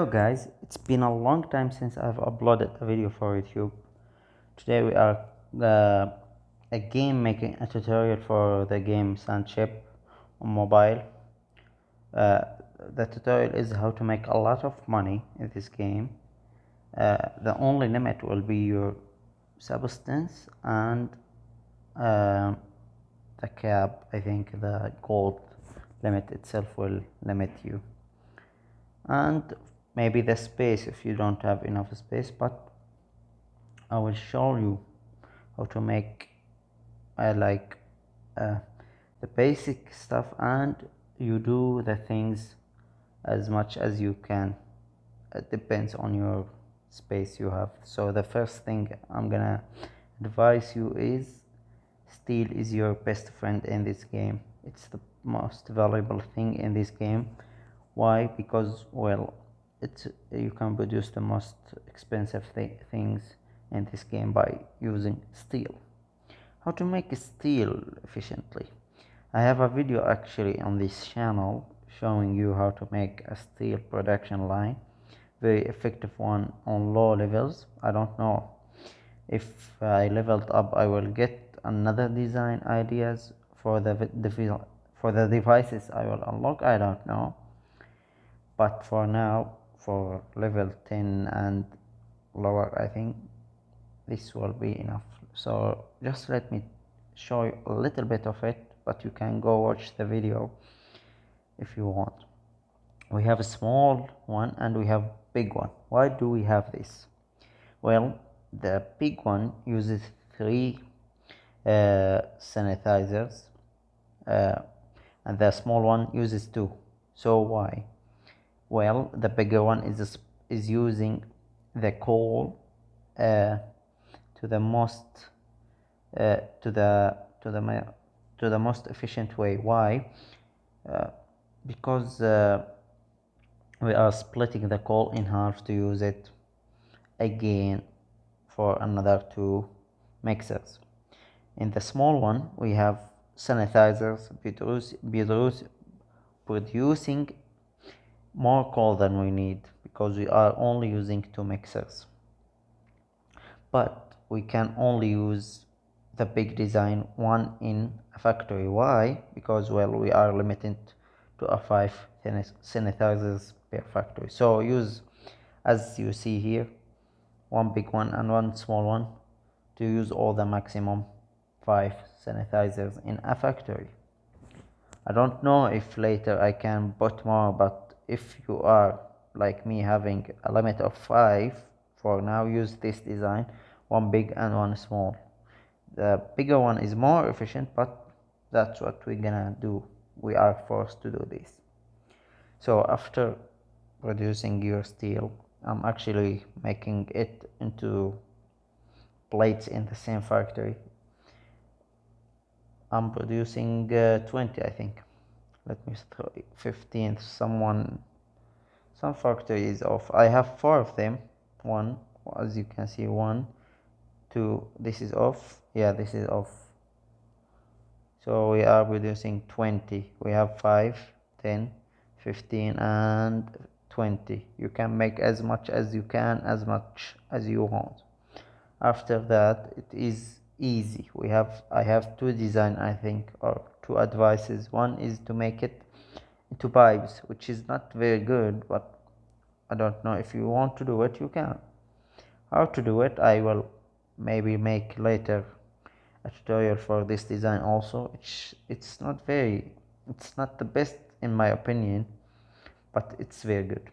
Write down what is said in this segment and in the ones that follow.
So guys, it's been a long time since I've uploaded a video for YouTube. Today we are again making a tutorial for the game Sandship on mobile. Uh, the tutorial is how to make a lot of money in this game. The only limit will be your substance and uh, the cap. I think the gold limit itself will limit you, and maybe the space if you don't have enough space, but I will show you how to make like uh, the basic stuff, and you do the things as much as you can. It depends on your space you have. So the first thing I'm gonna advise you is steel is your best friend in this game. It's the most valuable thing in this game. Why? Because, well, you can produce the most expensive things in this game by using steel. How to make steel efficiently? I have a video actually on this channel showing you how to make a steel production line, very effective one on low levels. I don't know if I leveled up I will get another design ideas for the devices I will unlock. I don't know, but for now, for level 10 and lower, I think this will be enough. So just let me show you a little bit of it, but you can go watch the video if you want. We have a small one and we have big one. Why do we have this? Well, the big one uses 3 sanitizers, and the small one uses 2. So why? Well, the bigger one is using the coal to the most to the most efficient way. Why? Because we are splitting the coal in half to use it again for another 2 mixers. In the small one we have sanitizers producing more coal than we need, because we are only using 2 mixers. But we can only use the big design one in a factory. Why? Because, well, we are limited to a 5 sanitizers per factory. So use, as you see here, one big one and one small one to use all the maximum 5 sanitizers in a factory. I don't know if later I can put more, but if you are like me having a limit of 5, for now use this design, one big and one small. The bigger one is more efficient, but that's what we're gonna do. We are forced to do this. So after producing your steel, I'm actually making it into plates in the same factory. I'm producing 20, I think. Let me throw 15. Some factory is off. I have 4 of them. One, as you can see, 1, 2, this is off. Yeah, this is off. So we are producing 20. We have 5, 10, 15 and 20. You can make as much as you can, as much as you want. After that, it is easy. I have 2 design, I think, or 2 advices. One is to make it into pipes, which is not very good, but I don't know, if you want to do it you can. How to do it I will maybe make later a tutorial for this design also. It's not the best in my opinion, but it's very good.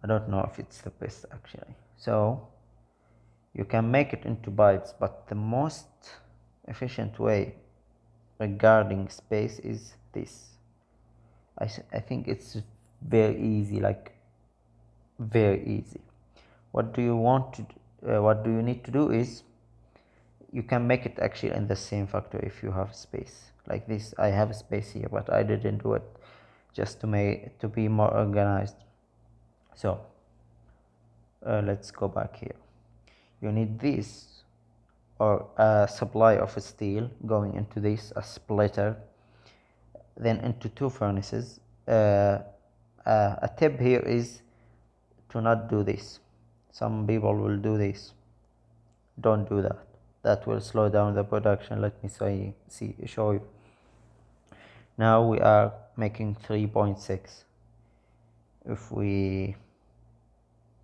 I don't know if it's the best actually. So you can make it into bytes, but the most efficient way regarding space is this. I think it's very easy, like very easy. What do you need to do is, you can make it actually in the same factory if you have space like this. I have space here, but I didn't do it, just to be more organized. So let's go back here. You need this, or a supply of steel going into this, a splitter, then into 2 furnaces. A tip here is to not do this. Some people will do this. Don't do that. That will slow down the production. Let me show you. Now we are making 3.6. If we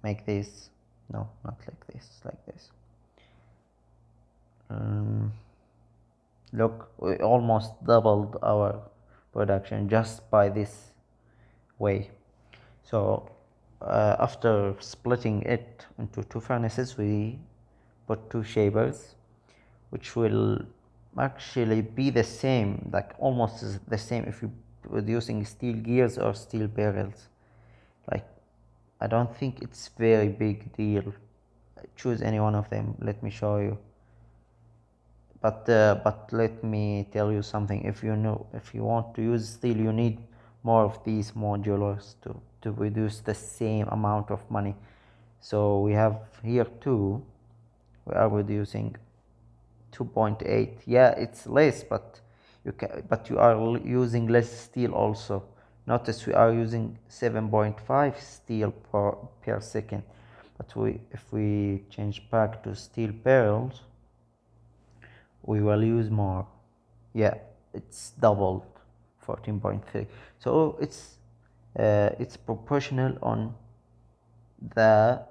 make this, no, not like this, like this. Look, we almost doubled our production just by this way. So after splitting it into two furnaces, we put two shavers, which will actually be the same, like almost the same if you're producing steel gears or steel barrels. Like, I don't think it's very big deal. Choose any one of them. Let me show you. But let me tell you something. If you want to use steel, you need more of these modulars to produce the same amount of money. So we have here two. We are reducing 2.8. Yeah, it's less, but you are using less steel also. Notice we are using 7.5 steel per second, but if we change back to steel barrels, we will use more. Yeah, it's doubled, 14.3. So it's proportional on the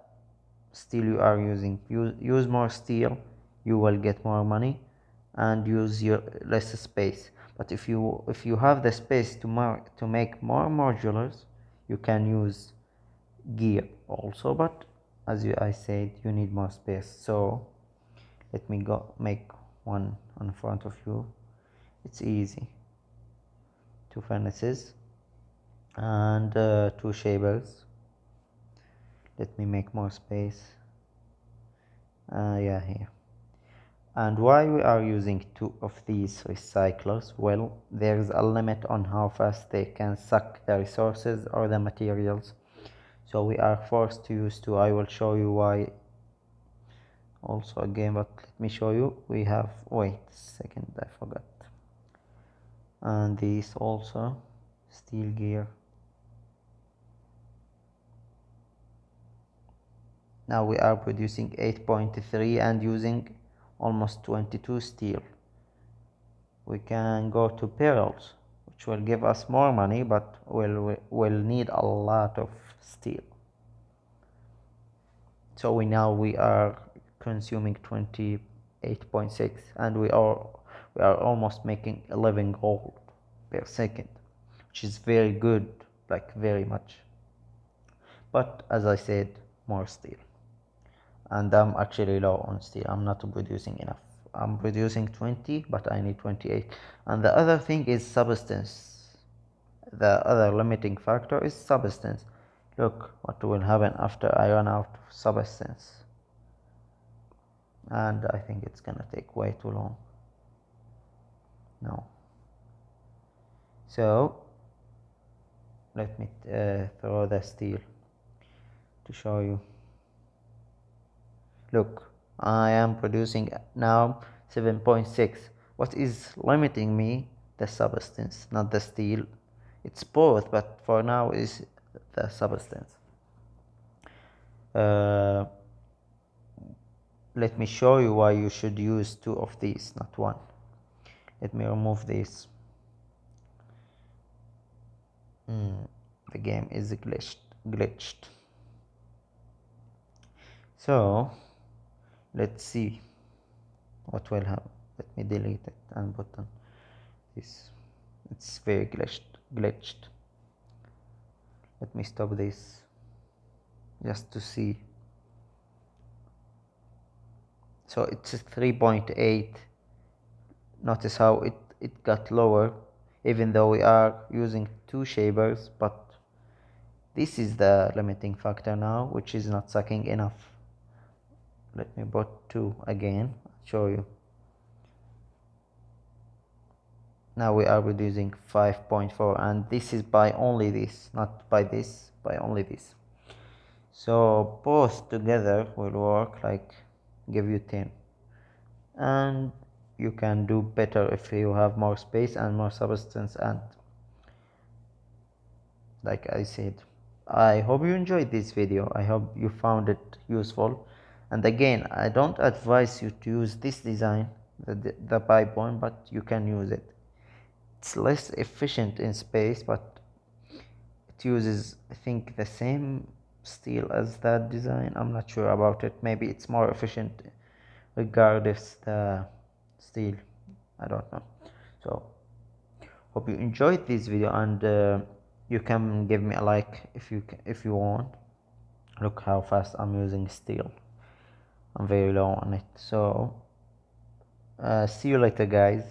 steel you are using. Use more steel, you will get more money, and use your less space. But if you have the space to make more modulars, you can use gear also. But I said, you need more space. So let me go make one in front of you. It's easy. Two furnaces and two shavers. Let me make more space. Yeah, here. And why we are using two of these recyclers? Well, there's a limit on how fast they can suck the resources or the materials, so we are forced to use two. I will show you why also again, but let me show you. We have, wait a second, I forgot. And these also, steel gear. Now we are producing 8.3 and using almost 22 steel. We can go to barrels, which will give us more money, but will need a lot of steel. So we are consuming 28.6, and we are almost making 11 gold per second, which is very good, like very much. But as I said, more steel, and I'm actually low on steel. I'm not producing enough. I'm producing 20, but I need 28. And the other thing is substance. The other limiting factor is substance. Look what will happen after I run out of substance. And I think it's gonna take way too long. No. So let me throw the steel to show you. Look, I am producing now 7.6. What is limiting me? The substance, not the steel. It's both, but for now is the substance. Let me show you why you should use two of these, not one. Let me remove this. The game is glitched. So let's see what will happen. Let me delete it and put on this. It's very glitched. Let me stop this just to see. So it's 3.8. Notice how it got lower, even though we are using two shavers, but this is the limiting factor now, which is not sucking enough. Let me put two again, show you. Now we are reducing 5.4, and this is by only this, not by this, by only this. So both together will work, like give you 10. And you can do better if you have more space and more substance, and like I said, I hope you enjoyed this video. I hope you found it useful. And again, I don't advise you to use this design, the pipe one, but you can use it. It's less efficient in space, but it uses, I think, the same steel as that design. I'm not sure about it. Maybe it's more efficient regardless the steel. I don't know. So hope you enjoyed this video, and you can give me a like if you want. Look how fast I'm using steel. I'm very low on it. So see you later, guys.